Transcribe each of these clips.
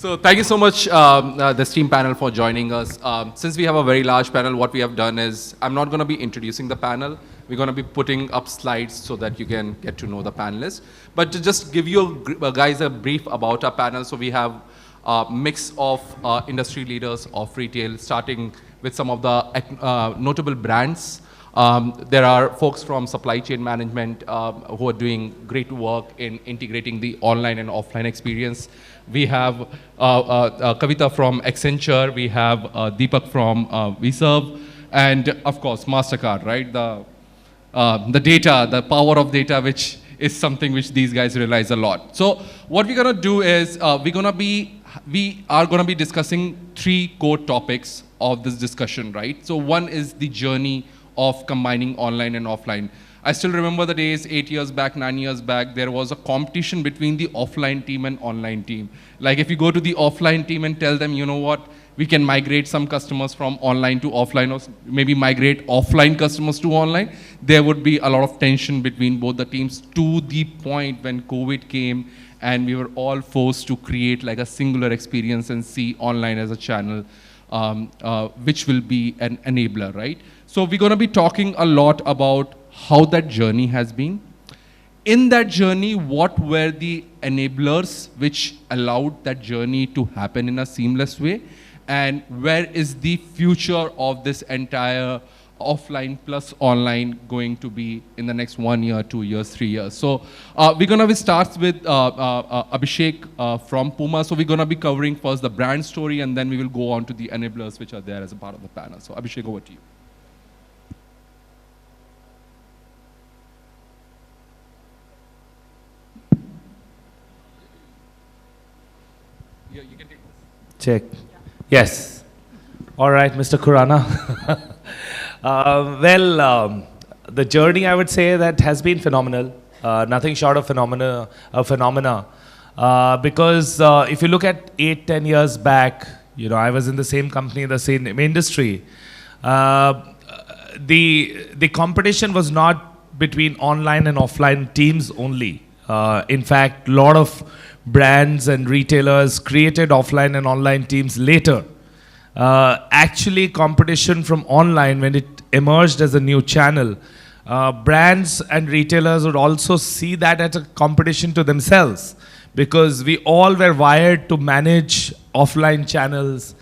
So thank you so much, the esteemed panel, for joining us. Since we have a very large panel, what we have done is, I'm not going to be introducing the panel. We're going to be putting up slides so that you can get to know the panelists. But to just give you guys a brief about our panel, so we have a mix of industry leaders of retail, starting with some of the notable brands. There are folks from supply chain management who are doing great work in integrating the online and offline experience. We have Kavitha from Accenture. We have Deepak from VServe. And of course, Mastercard, right? The data, the power of data, which is something which these guys realize a lot. So what we're going to do is we are going to be discussing 3 core topics of this discussion, right? So one is the journey of combining online and offline. I still remember the days 8 years back, 9 years back, there was a competition between the offline team and online team. Like if you go to the offline team and tell them, you know what, we can migrate some customers from online to offline, or maybe migrate offline customers to online, there would be a lot of tension between both the teams, to the point when COVID came and we were all forced to create like a singular experience and see online as a channel, which will be an enabler, right? So we're going to be talking a lot about how that journey has been. In that journey, what were the enablers which allowed that journey to happen in a seamless way? And where is the future of this entire offline plus online going to be in the next 1 year, 2 years, 3 years? So we're going to start with Abhishek from Puma. So we're going to be covering first the brand story, and then we will go on to the enablers which are there as a part of the panel. So Abhishek, over to you. Yeah, you can take this. Check. Yes. All right, Mr. Khurana. The journey, I would say, that has been phenomenal. Nothing short of phenomena. Because if you look at 8-10 years back, you know, I was in the same company, the same industry. The competition was not between online and offline teams only. In fact, a lot of brands and retailers created offline and online teams later. Actually, competition from online, when it emerged as a new channel, brands and retailers would also see that as a competition to themselves, because we all were wired to manage offline channels,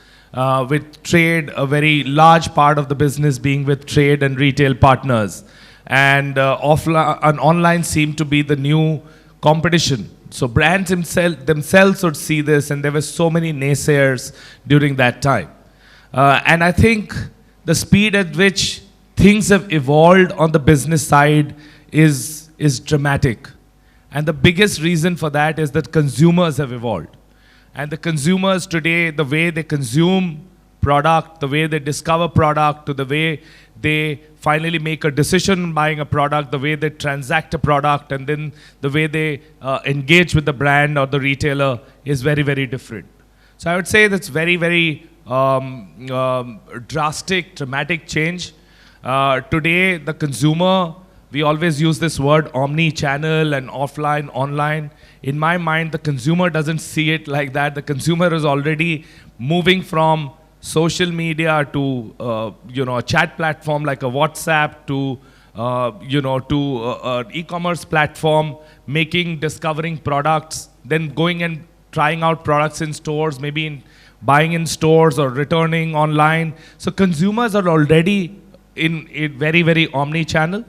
with trade, a very large part of the business being with trade and retail partners. And offline and online seemed to be the new competition. So brands themselves would see this, and there were so many naysayers during that time. And I think the speed at which things have evolved on the business side is dramatic. And the biggest reason for that is that consumers have evolved. And the consumers today, the way they consume product, the way they discover product, to the way they finally make a decision buying a product, the way they transact a product, and then the way they engage with the brand or the retailer is very, very different. So I would say that's very, very drastic, dramatic change. Today, the consumer, we always use this word omni-channel and offline, online. In my mind, the consumer doesn't see it like that. The consumer is already moving from social media to a chat platform like a WhatsApp, to an e-commerce platform, discovering products, then going and trying out products in stores, maybe buying in stores or returning online. So consumers are already in a very, very omni-channel.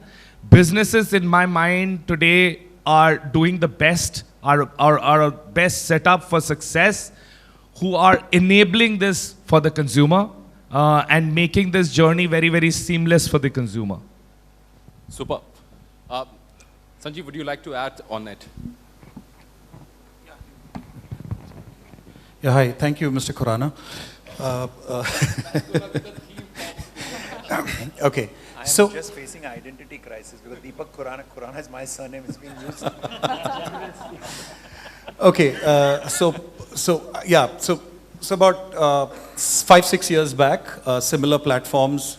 Businesses, in my mind, today are doing the best, are best set up for success, who are enabling this for the consumer and making this journey very, very seamless for the consumer. Super. Sanjeev, would you like to add on it? Yeah, hi. Thank you, Mr. Khurana. Okay. I am just facing an identity crisis because Deepak Khurana is my surname. It's being used. Okay. So about 5-6 years back, similar platforms.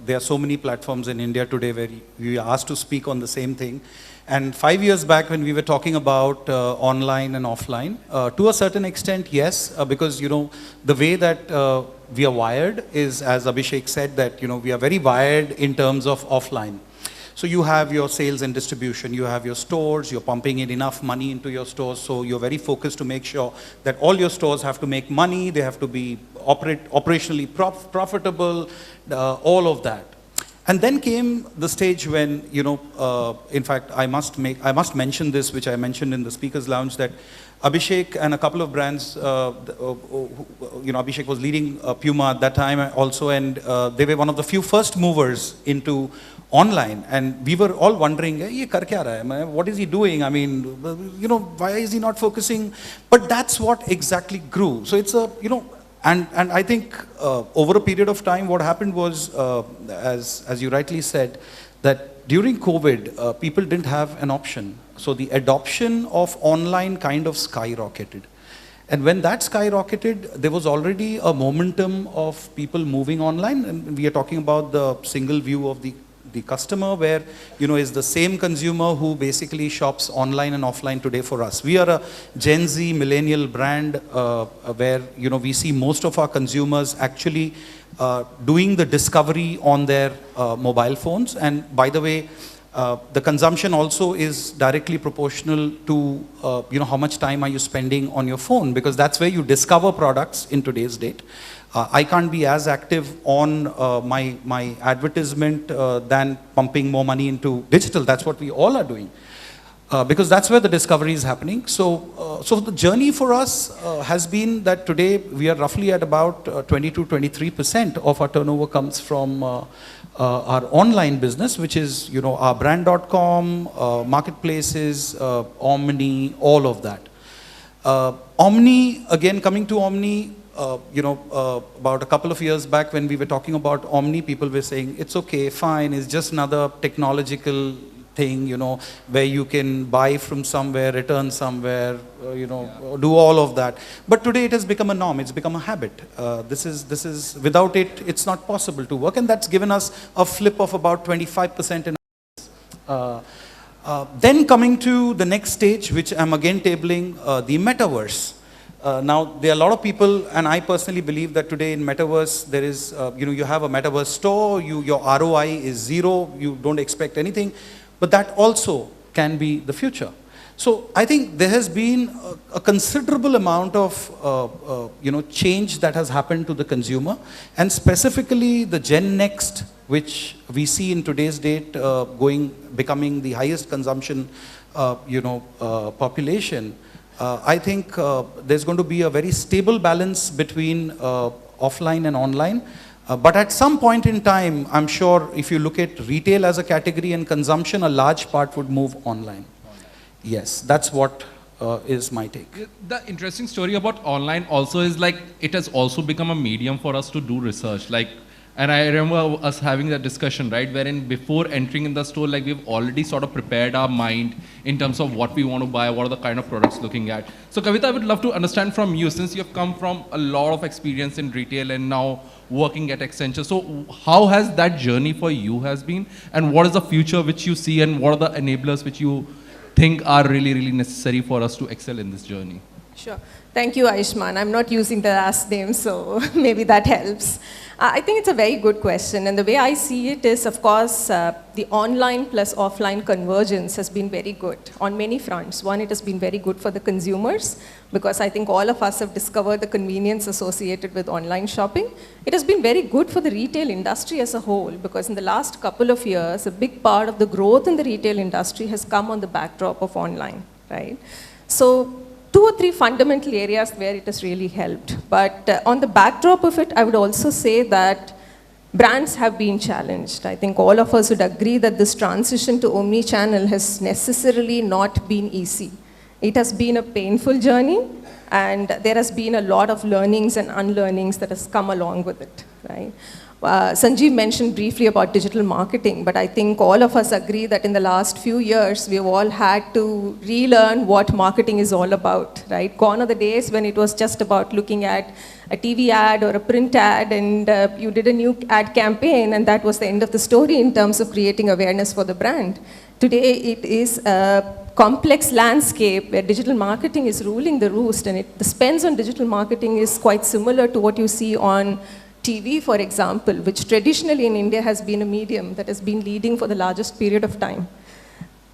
There are so many platforms in India today where we are asked to speak on the same thing. And 5 years back when we were talking about online and offline, to a certain extent, yes, because, the way that we are wired is, as Abhishek said, that, we are very wired in terms of offline. So you have your sales and distribution, you have your stores, you're pumping in enough money into your stores, so you're very focused to make sure that all your stores have to make money, they have to be operationally profitable, all of that. And then came the stage when, in fact, I must mention this, which I mentioned in the speakers lounge, that Abhishek and a couple of brands, Abhishek was leading Puma at that time also, and they were one of the few first movers into online, and we were all wondering, ye kar kya raha hai? What is he doing? I mean, why is he not focusing? But that's what exactly grew. So it's a, and I think over a period of time, what happened was, as you rightly said, that during COVID, people didn't have an option. So the adoption of online kind of skyrocketed. And when that skyrocketed, there was already a momentum of people moving online. And we are talking about the single view of the customer, where, is the same consumer who basically shops online and offline today for us. We are a Gen Z millennial brand where, we see most of our consumers actually doing the discovery on their mobile phones. And by the way, the consumption also is directly proportional to, how much time are you spending on your phone, because that's where you discover products in today's date. I can't be as active on my advertisement than pumping more money into digital. That's what we all are doing, because that's where the discovery is happening. So the journey for us has been that today we are roughly at about 20 to 23% of our turnover comes from our online business, which is, our brand.com, marketplaces, Omni, all of that. Omni, again, coming to Omni, about a couple of years back when we were talking about Omni, people were saying, it's okay, fine, it's just another technological thing, where you can buy from somewhere, return somewhere, do all of that. But today it has become a norm, it's become a habit. This is, without it, it's not possible to work, and that's given us a flip of about 25% in then coming to the next stage, which I'm again tabling, the metaverse. Now, there are a lot of people, and I personally believe that today in metaverse, there is, you have a metaverse store, your ROI is zero, you don't expect anything, but that also can be the future. So I think there has been a considerable amount of, change that has happened to the consumer, and specifically the Gen Next, which we see in today's date becoming the highest consumption, population. I think there's going to be a very stable balance between offline and online. But at some point in time, I'm sure if you look at retail as a category and consumption, a large part would move online. Yes, that's what is my take. The interesting story about online also is like, it has also become a medium for us to do research. And I remember us having that discussion, right, wherein before entering in the store, we've already sort of prepared our mind in terms of what we want to buy, what are the kind of products looking at. So Kavitha, I would love to understand from you, since you've come from a lot of experience in retail and now working at Accenture. So how has that journey for you has been, and what is the future which you see, and what are the enablers which you think are really, really necessary for us to excel in this journey? Sure. Thank you, Ayushmaan. I'm not using the last name, so maybe that helps. I think it's a very good question, and the way I see it is, of course, the online plus offline convergence has been very good on many fronts. One, it has been very good for the consumers, because I think all of us have discovered the convenience associated with online shopping. It has been very good for the retail industry as a whole, because in the last couple of years, a big part of the growth in the retail industry has come on the backdrop of online, right? So, 2 or 3 fundamental areas where it has really helped. But on the backdrop of it, I would also say that brands have been challenged. I think all of us would agree that this transition to omnichannel has necessarily not been easy. It has been a painful journey, and there has been a lot of learnings and unlearnings that has come along with it, right? Sanjeev mentioned briefly about digital marketing, but I think all of us agree that in the last few years, we've all had to relearn what marketing is all about, right? Gone are the days when it was just about looking at a TV ad or a print ad and you did a new ad campaign and that was the end of the story in terms of creating awareness for the brand. Today, it is a complex landscape where digital marketing is ruling the roost, and the spends on digital marketing is quite similar to what you see on TV, for example, which traditionally in India has been a medium that has been leading for the largest period of time.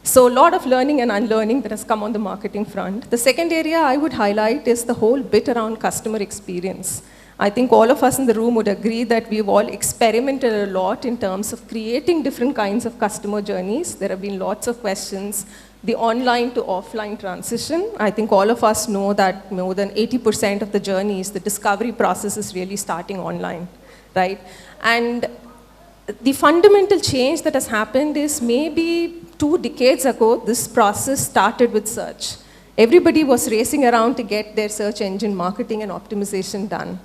So a lot of learning and unlearning that has come on the marketing front. The second area I would highlight is the whole bit around customer experience. I think all of us in the room would agree that we've all experimented a lot in terms of creating different kinds of customer journeys. There have been lots of questions. The online to offline transition, I think all of us know that more than 80% of the journeys, the discovery process is really starting online, right? And the fundamental change that has happened is maybe 2 decades ago, this process started with search. Everybody was racing around to get their search engine marketing and optimization done.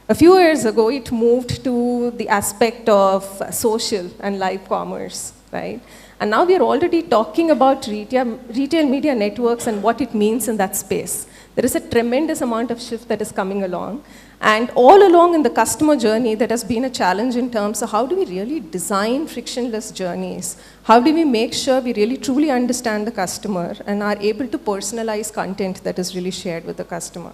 A few years ago, it moved to the aspect of social and live commerce, right? And now we are already talking about retail media networks and what it means in that space. There is a tremendous amount of shift that is coming along. And all along in the customer journey, that has been a challenge in terms of how do we really design frictionless journeys? How do we make sure we really truly understand the customer and are able to personalize content that is really shared with the customer?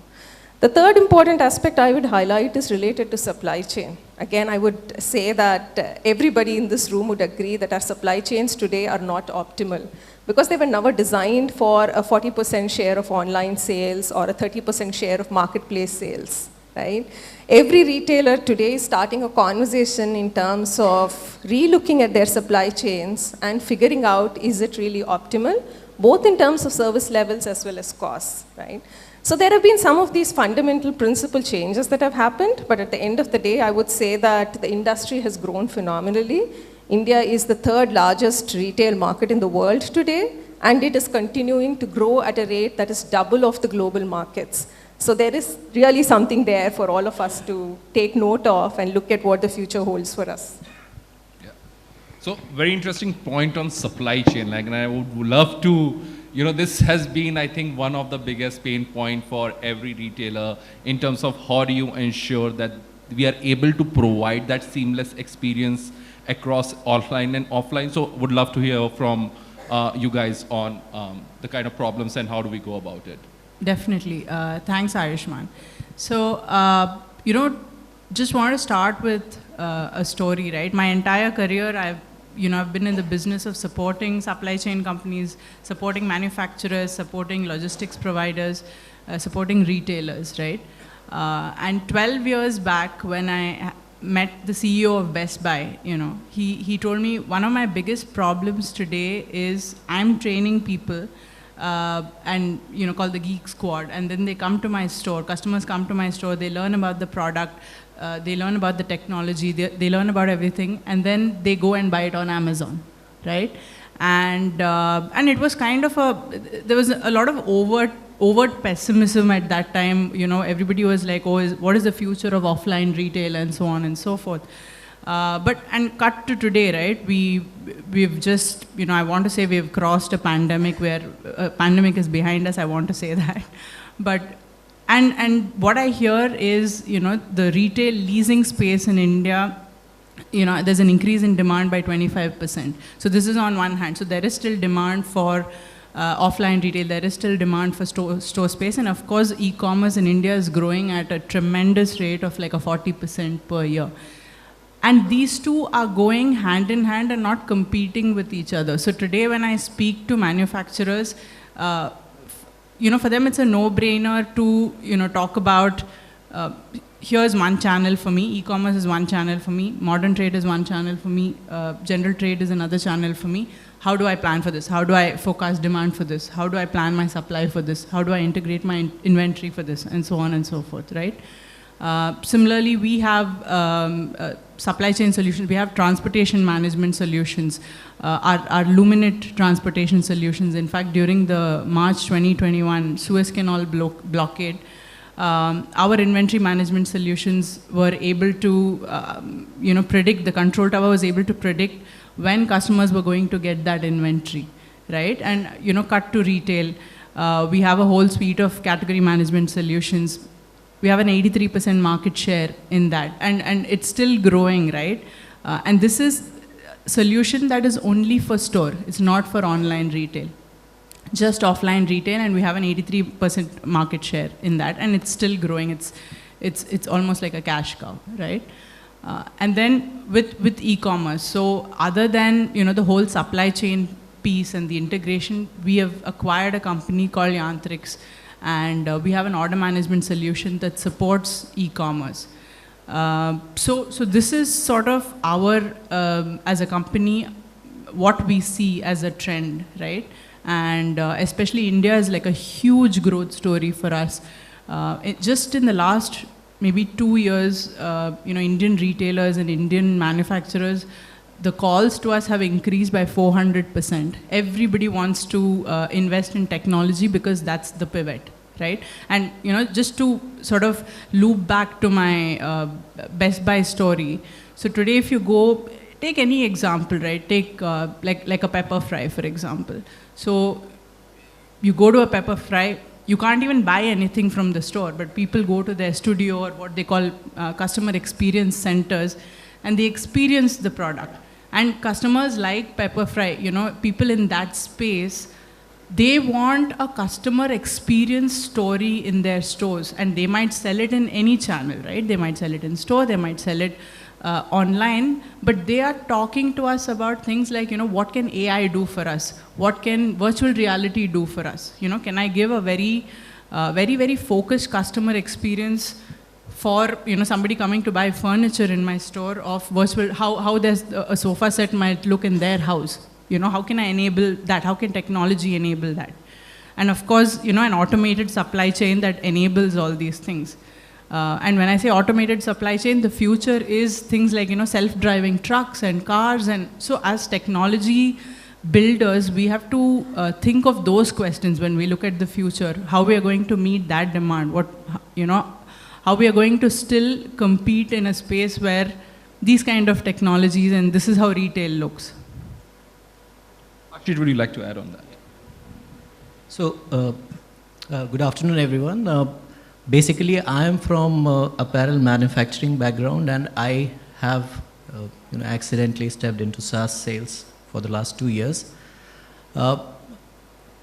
The third important aspect I would highlight is related to supply chain. Again, I would say that everybody in this room would agree that our supply chains today are not optimal because they were never designed for a 40% share of online sales or a 30% share of marketplace sales, right? Every retailer today is starting a conversation in terms of re-looking at their supply chains and figuring out, is it really optimal, both in terms of service levels as well as costs, right? So there have been some of these fundamental principle changes that have happened, but at the end of the day, I would say that the industry has grown phenomenally. India is the 3rd largest retail market in the world today, and it is continuing to grow at a rate that is double of the global markets. So there is really something there for all of us to take note of and look at what the future holds for us. Yeah. So very interesting point on supply chain. Like, and I would love to, this has been, I think, one of the biggest pain point for every retailer in terms of how do you ensure that we are able to provide that seamless experience across offline and offline. So would love to hear from you guys on the kind of problems and how do we go about it. Definitely. Thanks, Ayushmaan. So, just want to start with a story, right? My entire career, I've been in the business of supporting supply chain companies, supporting manufacturers, supporting logistics providers, supporting retailers, right? And 12 years back when I met the CEO of Best Buy, he told me one of my biggest problems today is I'm training people and called the Geek Squad, and then they come to my store, customers come to my store, they learn about the product, they learn about the technology, they learn about everything, and then they go and buy it on Amazon, right? And it was kind of there was a lot of overt pessimism at that time. Everybody was like, oh, what is the future of offline retail and so on and so forth. And cut to today, right? We've just, I want to say we've crossed a pandemic where a pandemic is behind us. I want to say that, but and what I hear is, the retail leasing space in India, there's an increase in demand by 25%. So this is on one hand. So there is still demand for offline retail. There is still demand for store space, and of course, e-commerce in India is growing at a tremendous rate of like a 40% per year. And these two are going hand in hand and not competing with each other. So today when I speak to manufacturers, for them it's a no-brainer to, talk about, here's one channel for me, e-commerce is one channel for me, modern trade is one channel for me, general trade is another channel for me. How do I plan for this? How do I forecast demand for this? How do I plan my supply for this? How do I integrate my inventory for this? And so on and so forth, right? Similarly, we have supply chain solutions. We have transportation management solutions, our Luminate transportation solutions. In fact, during the March 2021 Suez Canal blockade, our inventory management solutions were able to, predict, the control tower was able to predict when customers were going to get that inventory, right? And, cut to retail. We have a whole suite of category management solutions. We have an 83% market share in that, and it's still growing, right? And this is a solution that is only for store. It's not for online retail. Just offline retail, and we have an 83% market share in that, and it's still growing. It's almost like a cash cow, right? And then with e-commerce, so other than the whole supply chain piece and the integration, we have acquired a company called Yonder, and we have an order management solution that supports e-commerce. So this is sort of our, as a company, what we see as a trend, right? And especially India is like a huge growth story for us. Just in the last maybe 2 years, Indian retailers and Indian manufacturers, the calls to us have increased by 400%. Everybody wants to invest in technology because that's the pivot, right? And just to sort of loop back to my Best Buy story. So today, if you go, take any example, right? Take like a pepper fry, for example. So you go to a pepper fry, you can't even buy anything from the store, but people go to their studio or what they call customer experience centers, and they experience the product. And customers like pepper fry, people in that space, they want a customer experience story in their stores, and they might sell it in any channel, right? They might sell it in store, they might sell it online, but they are talking to us about things like, what can AI do for us? What can virtual reality do for us? Can I give a very, very focused customer experience for somebody coming to buy furniture in my store of virtual, how there's a sofa set might look in their house? How can I enable that? How can technology enable that? And of course, an automated supply chain that enables all these things. And when I say automated supply chain, the future is things like, self-driving trucks and cars. And so as technology builders, we have to think of those questions when we look at the future, how we are going to meet that demand, how we are going to still compete in a space where these kind of technologies, and this is how retail looks. Ashish, would you like to add on that? So, good afternoon, everyone. Basically, I am from apparel manufacturing background, and I have accidentally stepped into SaaS sales for the last 2 years.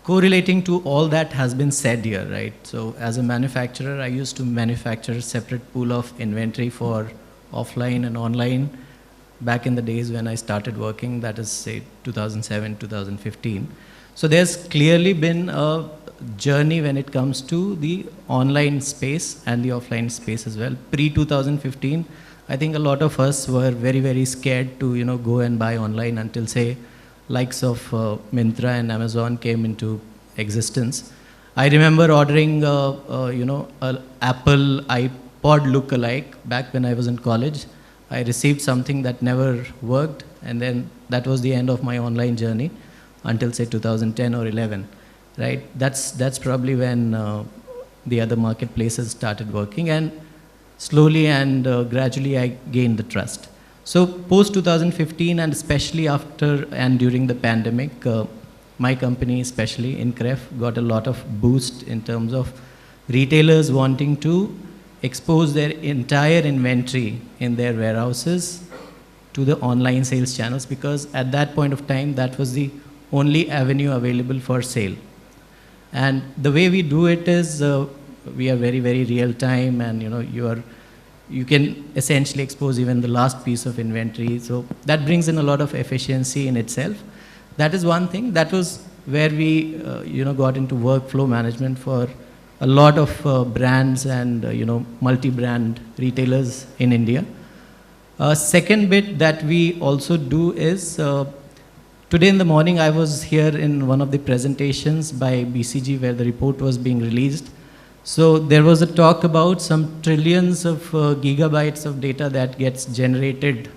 Correlating to all that has been said here, right? So as a manufacturer, I used to manufacture a separate pool of inventory for offline and online back in the days when I started working, that is say 2007, 2015. So there's clearly been a journey when it comes to the online space and the offline space as well. Pre-2015, I think a lot of us were very, very scared to go and buy online until say likes of Myntra and Amazon came into existence. I remember ordering an Apple iPod lookalike back when I was in college. I received something that never worked, and then that was the end of my online journey until say 2010 or 11. Right? That's probably when the other marketplaces started working, and slowly and gradually I gained the trust. So post 2015, and especially after and during the pandemic, my company, especially Increff, got a lot of boost in terms of retailers wanting to expose their entire inventory in their warehouses to the online sales channels, because at that point of time, that was the only avenue available for sale. And the way we do it is we are very, very real time, and you can essentially expose even the last piece of inventory. So that brings in a lot of efficiency in itself. That is one thing. That was where we got into workflow management for a lot of brands and multi-brand retailers in India. Second bit that we also do is today in the morning I was here in one of the presentations by BCG where the report was being released. So there was a talk about some trillions of gigabytes of data that gets generated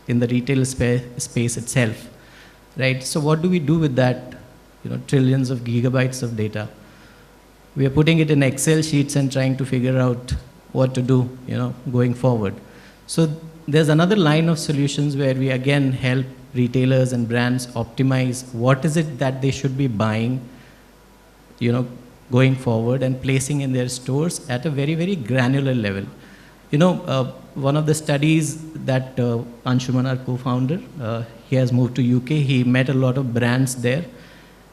in the retail space itself, right? So what do we do with that, trillions of gigabytes of data? we are putting it in Excel sheets and trying to figure out what to do, going forward. So there's another line of solutions where we again help retailers and brands optimize what is it that they should be buying, going forward and placing in their stores at a very, very granular level. One of the studies that Ayushmaan, our co-founder, he has moved to UK. He met a lot of brands there,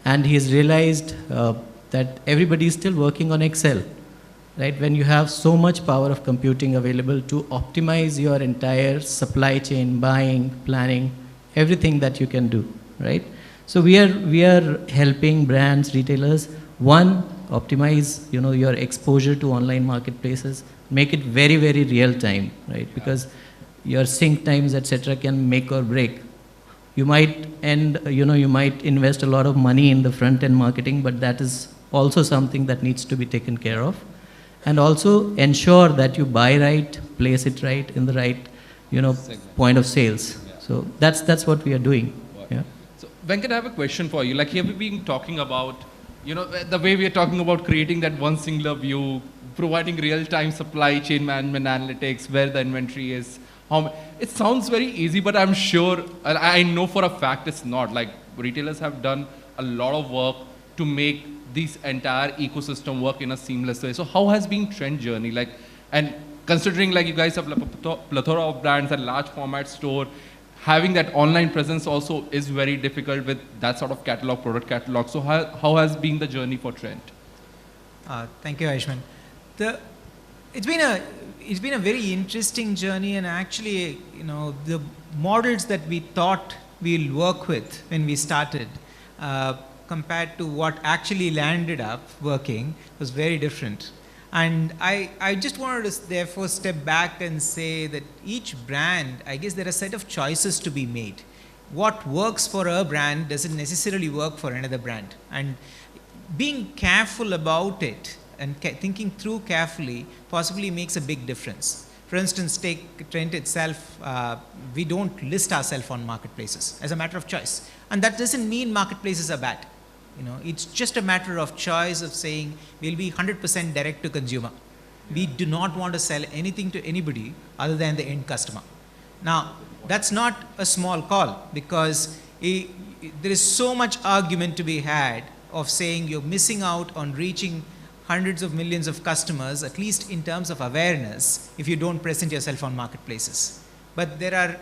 and he has realized that everybody is still working on Excel, right? When you have so much power of computing available to optimize your entire supply chain, buying, planning, everything that you can do, right? So we are helping brands, retailers, one, optimize, your exposure to online marketplaces, make it very, very real time, right? Because your sync times, etc., can make or break. You might you might invest a lot of money in the front end marketing, but that is also something that needs to be taken care of. And also ensure that you buy right, place it right in the right, point of sales. Yeah. So that's what we are doing. Yeah. So Venkat, I have a question for you. Like, here we've been talking about, the way we are talking about creating that one singular view, providing real-time supply chain management analytics, where the inventory is. It sounds very easy, but I'm sure, I know for a fact it's not. Like, retailers have done a lot of work to make this entire ecosystem work in a seamless way. So how has been Trent journey? Like, and considering like you guys have a plethora of brands and large format store, having that online presence also is very difficult with that sort of catalog, product catalog. So how has been the journey for Trent? Thank you, Ayushmaan. It's been a very interesting journey, and actually, the models that we thought we'll work with when we started, compared to what actually landed up working, was very different. And I just wanted to therefore step back and say that each brand, I guess there are a set of choices to be made. What works for a brand doesn't necessarily work for another brand. And being careful about it and thinking through carefully possibly makes a big difference. For instance, take Trent itself, we don't list ourselves on marketplaces as a matter of choice. And that doesn't mean marketplaces are bad. It's just a matter of choice of saying we'll be 100% direct to consumer. We do not want to sell anything to anybody other than the end customer. Now, that's not a small call, because there is so much argument to be had of saying you're missing out on reaching hundreds of millions of customers, at least in terms of awareness, if you don't present yourself on marketplaces. But there are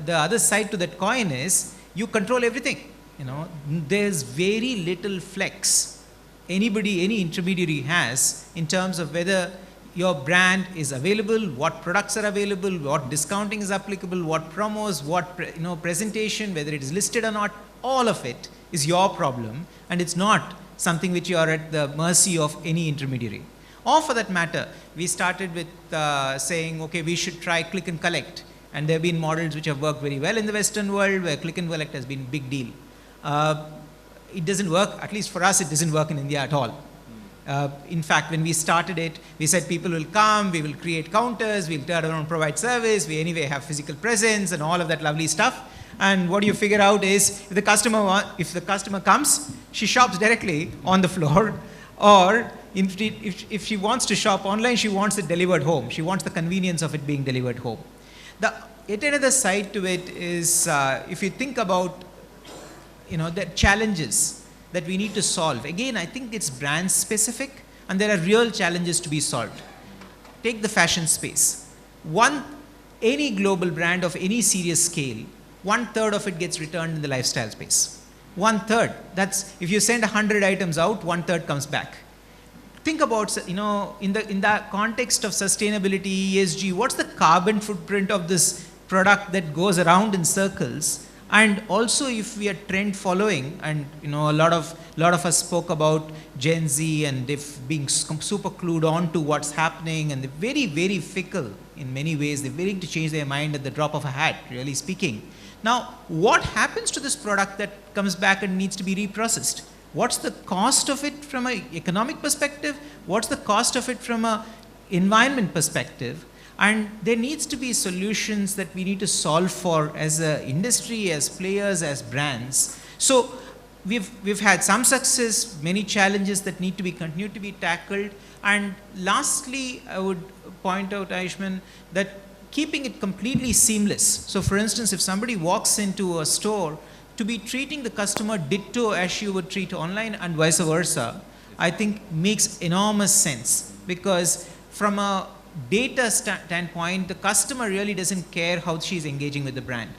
the other side to that coin is you control everything. There's very little flex any intermediary has in terms of whether your brand is available, what products are available, what discounting is applicable, what promos, what presentation, whether it is listed or not. All of it is your problem, and it's not something which you are at the mercy of any intermediary. Or for that matter, we started with saying, okay, we should try click and collect. And there have been models which have worked very well in the Western world, where click and collect has been a big deal. It doesn't work, at least for us, it doesn't work in India at all. In fact, when we started it, we said people will come, we will create counters, we'll turn around and provide service, we anyway have physical presence and all of that lovely stuff. And what you figure out is, if the customer comes, she shops directly on the floor, or if she wants to shop online, she wants it delivered home. She wants the convenience of it being delivered home. Yet another side to it is, if you think about the challenges that we need to solve. Again, I think it's brand specific, and there are real challenges to be solved. Take the fashion space. Any global brand of any serious scale, 1/3 of it gets returned in the lifestyle space. 1/3. That's, if you send 100 items out, 1/3 comes back. Think about, in the context of sustainability, ESG, what's the carbon footprint of this product that goes around in circles? And also, if we are trend following, and a lot of us spoke about Gen Z and being super clued on to what's happening, and they're very, very fickle in many ways. They're willing to change their mind at the drop of a hat, really speaking. Now, what happens to this product that comes back and needs to be reprocessed? What's the cost of it from an economic perspective? What's the cost of it from an environment perspective? And there needs to be solutions that we need to solve for as an industry, as players, as brands. So we've had some success, many challenges that need to be continued to be tackled. And lastly, I would point out, Ayushmaan, that keeping it completely seamless. So for instance, if somebody walks into a store, to be treating the customer ditto as you would treat online and vice versa, I think makes enormous sense, because from a data standpoint, the customer really doesn't care how she's engaging with the brand.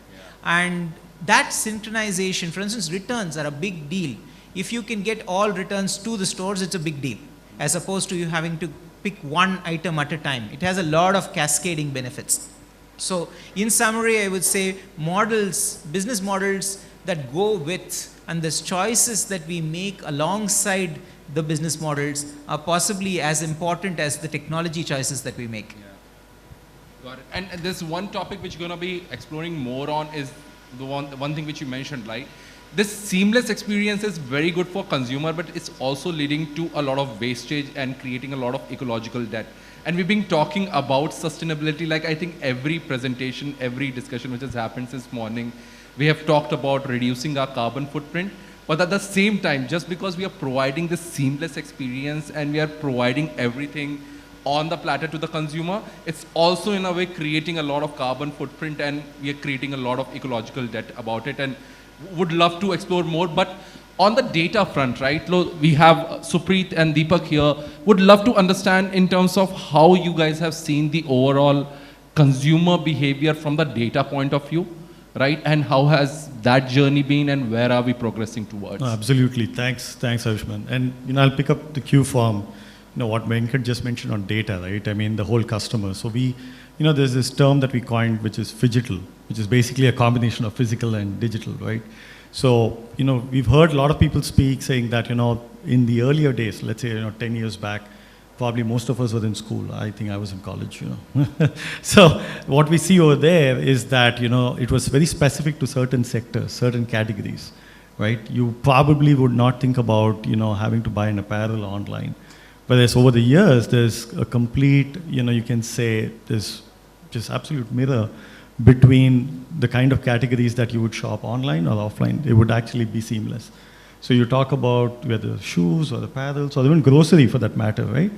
And that synchronization, for instance, returns are a big deal. If you can get all returns to the stores, it's a big deal, as opposed to you having to pick one item at a time. It has a lot of cascading benefits. So in summary, I would say models, business models that go with, and the choices that we make alongside the business models are possibly as important as the technology choices that we make. Got it. And there's one topic which you're going to be exploring more on is the one thing which you mentioned, right? This seamless experience is very good for consumer, but it's also leading to a lot of wastage and creating a lot of ecological debt. And we've been talking about sustainability, like I think every presentation, every discussion which has happened this morning, we have talked about reducing our carbon footprint. But at the same time, just because we are providing this seamless experience and we are providing everything on the platter to the consumer, it's also in a way creating a lot of carbon footprint, and we are creating a lot of ecological debt about it, and would love to explore more. But on the data front, right, we have Supreet and Deepak here, would love to understand in terms of how you guys have seen the overall consumer behavior from the data point of view, right, and how has that journey been and where are we progressing towards? Absolutely, thanks Ayushmaan. And I'll pick up the cue from what Venkat just mentioned on data, right? I mean, the whole customer. So we, there's this term that we coined, which is phygital, which is basically a combination of physical and digital, right? So, we've heard a lot of people speak saying that, in the earlier days, let's say, 10 years back, probably most of us were in school. I think I was in college, So what we see over there is that, it was very specific to certain sectors, certain categories, right? You probably would not think about, having to buy an apparel online. But as over the years, there's a complete, you can say, there's just absolute mirror between the kind of categories that you would shop online or offline. It would actually be seamless. So you talk about whether shoes or apparels or even grocery for that matter, right?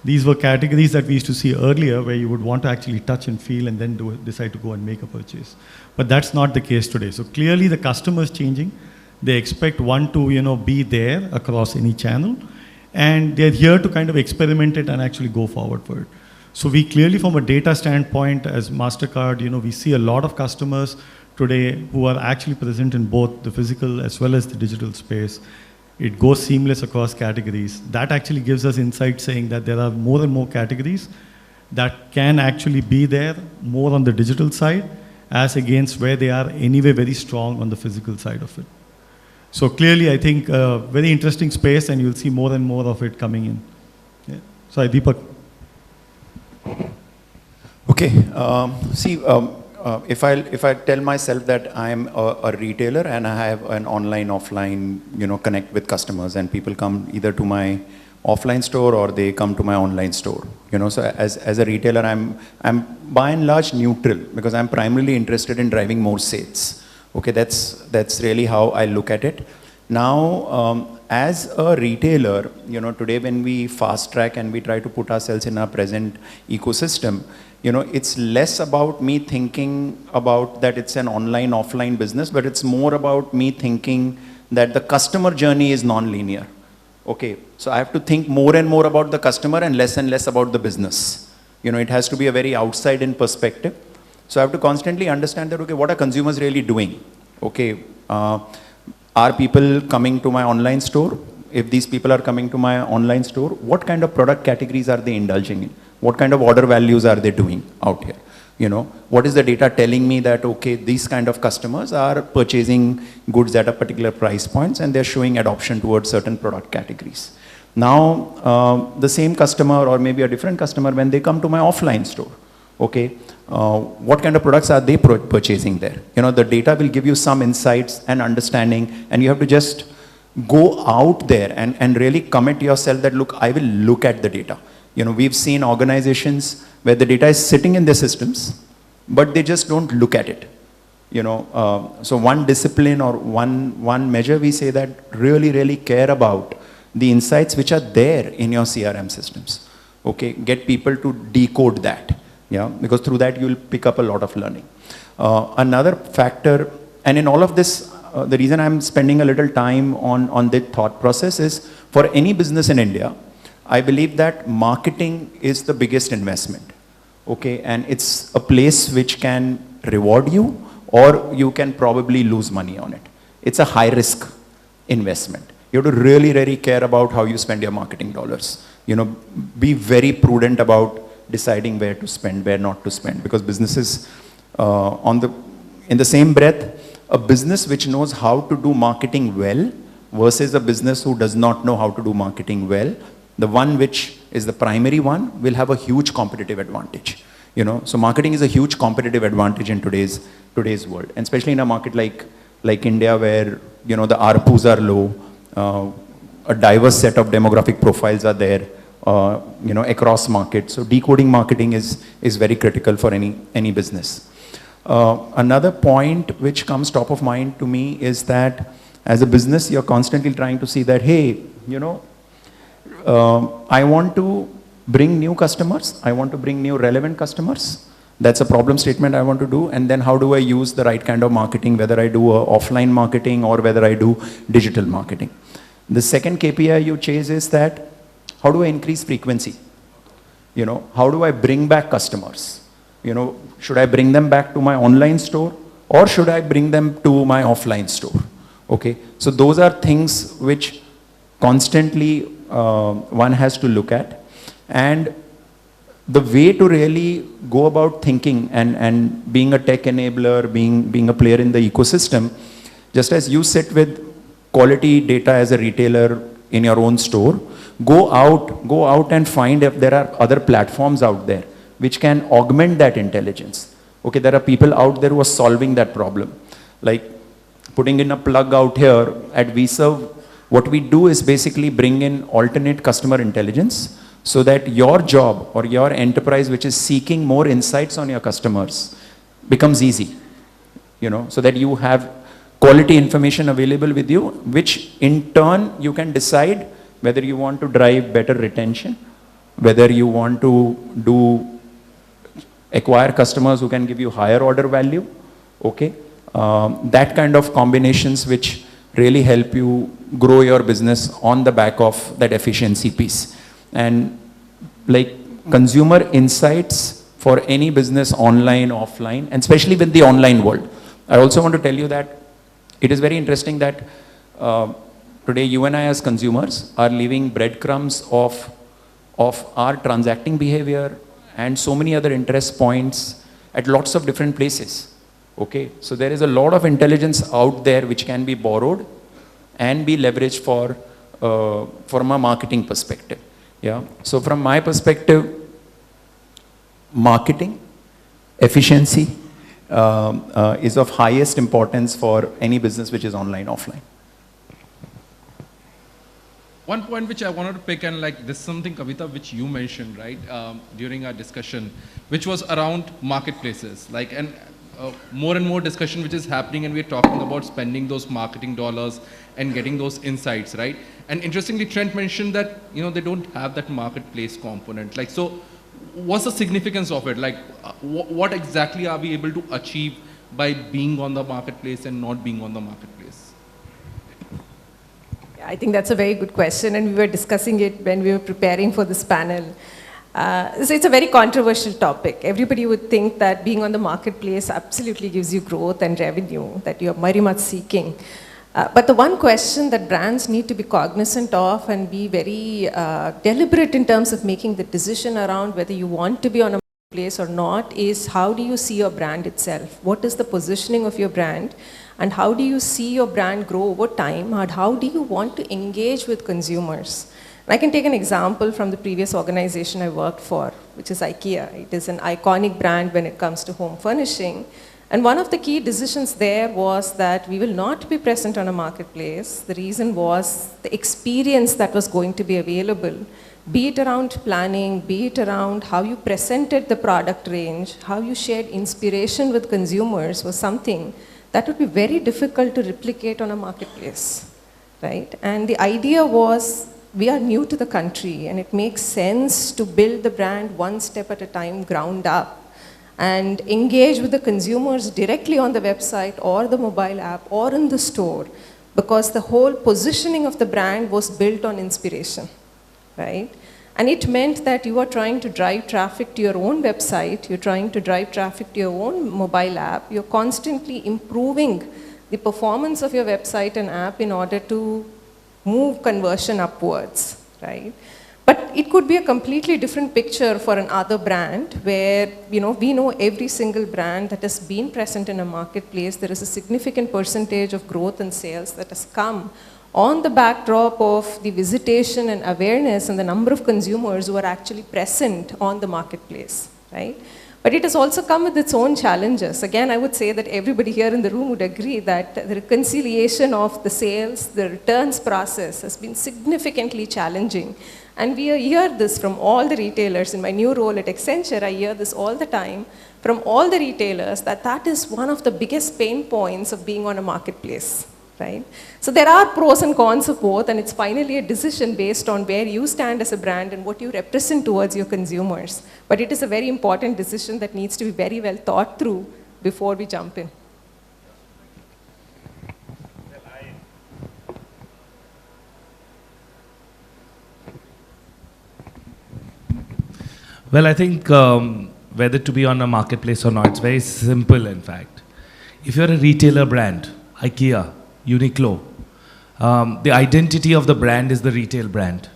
These were categories that we used to see earlier where you would want to actually touch and feel and then decide to go and make a purchase. But that's not the case today. So clearly the customer is changing. They expect one to, be there across any channel. And they're here to kind of experiment it and actually go forward for it. So we clearly, from a data standpoint, as Mastercard, we see a lot of customers today who are actually present in both the physical as well as the digital space. It goes seamless across categories. That actually gives us insight saying that there are more and more categories that can actually be there more on the digital side as against where they are anyway very strong on the physical side of it. So clearly, I think very interesting space, and you'll see more and more of it coming in. Yeah. So, Deepak. Okay. If I tell myself that I'm a retailer and I have an online, offline, connect with customers, and people come either to my offline store or they come to my online store. So as a retailer, I'm by and large neutral because I'm primarily interested in driving more sales. Okay, that's really how I look at it. Now, as a retailer, today when we fast track and we try to put ourselves in our present ecosystem, it's less about me thinking about that it's an online, offline business, but it's more about me thinking that the customer journey is non-linear. Okay, so I have to think more and more about the customer and less about the business. It has to be a very outside-in perspective. So I have to constantly understand that, okay, what are consumers really doing? Okay, are people coming to my online store? If these people are coming to my online store, what kind of product categories are they indulging in? What kind of order values are they doing out here? What is the data telling me that, okay, these kind of customers are purchasing goods at a particular price points and they're showing adoption towards certain product categories. Now, the same customer or maybe a different customer, when they come to my offline store, okay, what kind of products are they purchasing there? The data will give you some insights and understanding, and you have to just go out there and really commit yourself that, look, I will look at the data. We've seen organizations where the data is sitting in their systems, but they just don't look at it. So one discipline or one measure, we say that really care about the insights which are there in your CRM systems. Okay, get people to decode that, because through that you'll pick up a lot of learning. Another factor, and in all of this, the reason I'm spending a little time on the thought process is, for any business in India, I believe that marketing is the biggest investment. Okay, and it's a place which can reward you, or you can probably lose money on it. It's a high risk investment. You have to really care about how you spend your marketing dollars. Be very prudent about deciding where to spend, where not to spend, because businesses, in the same breath, a business which knows how to do marketing well versus a business who does not know how to do marketing well, the one which is the primary one will have a huge competitive advantage. So marketing is a huge competitive advantage in today's world, and especially in a market like India, where the ARPUs are low, a diverse set of demographic profiles are there, across markets. So decoding marketing is very critical for any business. Another point which comes top of mind to me is that as a business, you're constantly trying to see that, hey, I want to bring new customers, I want to bring new relevant customers. That's a problem statement I want to do. And then how do I use the right kind of marketing, whether I do offline marketing or whether I do digital marketing. The second KPI you chase is that, how do I increase frequency? How do I bring back customers? Should I bring them back to my online store, or should I bring them to my offline store? Okay, so those are things which constantly one has to look at. And the way to really go about thinking and being a tech enabler, being a player in the ecosystem, just as you sit with quality data as a retailer in your own store, go out and find if there are other platforms out there which can augment that intelligence. Okay, there are people out there who are solving that problem. Like putting in a plug out here at VServe, what we do is basically bring in alternate customer intelligence, so that your job or your enterprise which is seeking more insights on your customers becomes easy, so that you have quality information available with you, which in turn you can decide whether you want to drive better retention, whether you want to acquire customers who can give you higher order value. Okay, that kind of combinations which really help you grow your business on the back of that efficiency piece. And like consumer insights for any business, online, offline, and especially with the online world. I also want to tell you that it is very interesting that today you and I as consumers are leaving breadcrumbs of our transacting behavior and so many other interest points at lots of different places. Okay, so there is a lot of intelligence out there which can be borrowed and be leveraged from a marketing perspective. Yeah. So from my perspective, marketing efficiency is of highest importance for any business which is online, offline. One point which I wanted to pick, and like this is something, Kavitha, which you mentioned, right, during our discussion, which was around marketplaces. Like, and more and more discussion which is happening, and we're talking about spending those marketing dollars and getting those insights, right? And interestingly, Trent mentioned that, they don't have that marketplace component. Like, so what's the significance of it? Like, what exactly are we able to achieve by being on the marketplace and not being on the marketplace? Yeah, I think that's a very good question, and we were discussing it when we were preparing for this panel. So it's a very controversial topic. Everybody would think that being on the marketplace absolutely gives you growth and revenue that you're very much seeking. But the one question that brands need to be cognizant of and be very deliberate in terms of making the decision around whether you want to be on a marketplace or not is, how do you see your brand itself? What is the positioning of your brand? And how do you see your brand grow over time? And how do you want to engage with consumers? I can take an example from the previous organization I worked for, which is IKEA. It is an iconic brand when it comes to home furnishing. And one of the key decisions there was that we will not be present on a marketplace. The reason was the experience that was going to be available be it around planning, be it around how you presented the product range, how you shared inspiration with consumers was something that would be very difficult to replicate on a marketplace, right? And the idea was, we are new to the country and it makes sense to build the brand one step at a time, ground up, and engage with the consumers directly on the website or the mobile app or in the store, because the whole positioning of the brand was built on inspiration, right? And it meant that you are trying to drive traffic to your own website, you're trying to drive traffic to your own mobile app, you're constantly improving the performance of your website and app in order to move conversion upwards, right? But it could be a completely different picture for another brand where, we know every single brand that has been present in a marketplace, there is a significant percentage of growth and sales that has come on the backdrop of the visitation and awareness and the number of consumers who are actually present on the marketplace, right? But it has also come with its own challenges. Again, I would say that everybody here in the room would agree that the reconciliation of the sales, the returns process has been significantly challenging. And we hear this from all the retailers. In my new role at Accenture, I hear this all the time from all the retailers, that is one of the biggest pain points of being on a marketplace, right? So there are pros and cons of both, and it's finally a decision based on where you stand as a brand and what you represent towards your consumers. But it is a very important decision that needs to be very well thought through before we jump in. Well, I think whether to be on a marketplace or not, it's very simple, in fact. If you're a retailer brand, IKEA, Uniqlo, the identity of the brand is the retail brand,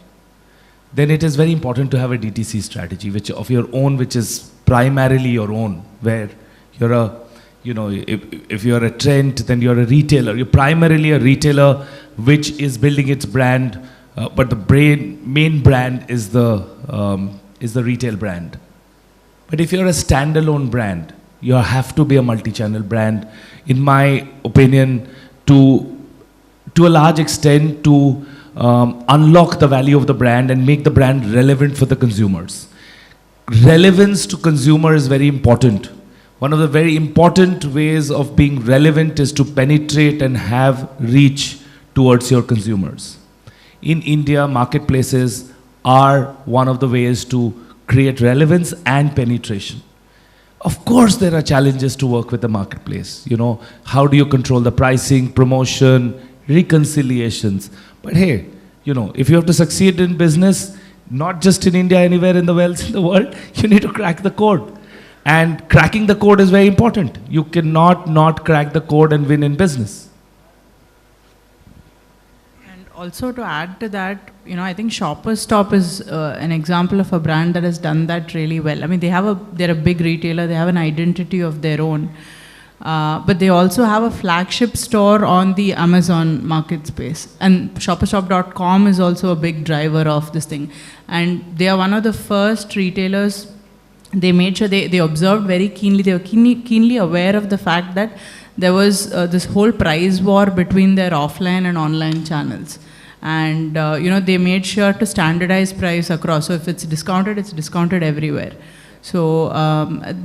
then it is very important to have a DTC strategy of your own, which is primarily your own, where you're if you're a Trent, then you're a retailer. You're primarily a retailer which is building its brand, but the main brand is the retail brand. But if you're a standalone brand, you have to be a multi-channel brand, in my opinion, to a large extent to unlock the value of the brand and make the brand relevant for the consumers. Relevance to consumer is very important. One of the very important ways of being relevant is to penetrate and have reach towards your consumers. In India, marketplaces are one of the ways to create relevance and penetration. Of course, there are challenges to work with the marketplace. How do you control the pricing, promotion, reconciliations? But hey, if you have to succeed in business, not just in India, anywhere in the world, you need to crack the code. And cracking the code is very important. You cannot not crack the code and win in business. And also to add to that, I think Shoppers Stop is an example of a brand that has done that really well. I mean, they're a big retailer, they have an identity of their own. But they also have a flagship store on the Amazon market space. And shopperstop.com is also a big driver of this thing. And they are one of the first retailers. They made sure they observed very keenly, they were keenly aware of the fact that there was this whole price war between their offline and online channels. And they made sure to standardize price across. So if it's discounted everywhere. So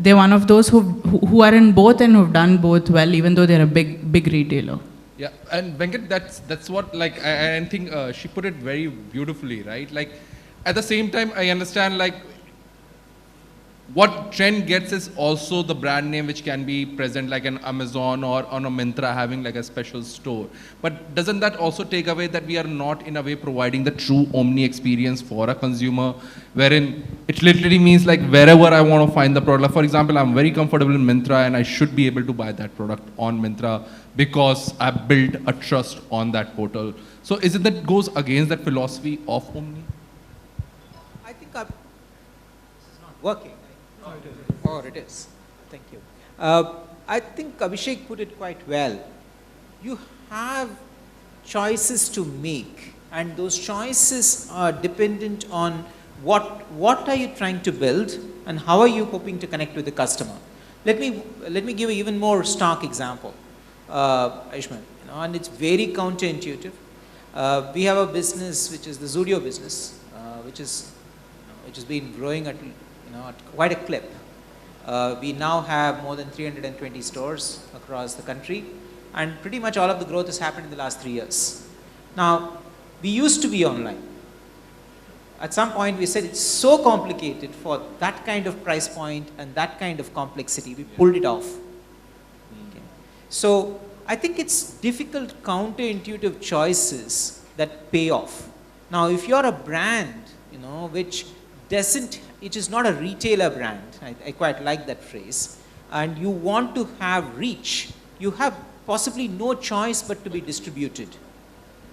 they're one of those who are in both and who've done both well, even though they're a big retailer. Yeah, and Venkat, that's what, I think she put it very beautifully, right? At the same time, I understand, what Trent gets is also the brand name which can be present like an Amazon or on a Myntra having a special store. But doesn't that also take away that we are not in a way providing the true omni experience for a consumer, wherein it literally means wherever I want to find the product. For example, I'm very comfortable in Myntra and I should be able to buy that product on Myntra because I built a trust on that portal. So is it that goes against that philosophy of omni? I think it's not working. Or it is. Thank you. I think Abhishek put it quite well. You have choices to make, and those choices are dependent on what are you trying to build and how are you hoping to connect with the customer. Let me give an even more stark example, Ayushmaan, and it's very counterintuitive. We have a business which is the Zudio business. which has been growing at at quite a clip. We now have more than 320 stores across the country, and pretty much all of the growth has happened in the last 3 years. Now, we used to be online. At some point we said it's so complicated for that kind of price point and that kind of complexity, we pulled it off. Okay. So I think it's difficult counterintuitive choices that pay off. Now if you're a brand, which is not a retailer brand, I quite like that phrase, and you want to have reach, you have possibly no choice but to be distributed.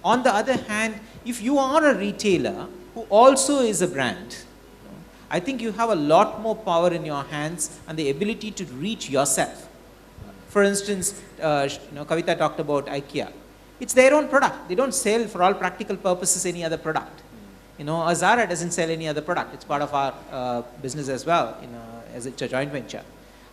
On the other hand, if you are a retailer who also is a brand, I think you have a lot more power in your hands and the ability to reach yourself. For instance, Kavitha talked about IKEA. It's their own product. They don't sell, for all practical purposes, any other product. Zara doesn't sell any other product. It's part of our business as well, as it's a joint venture.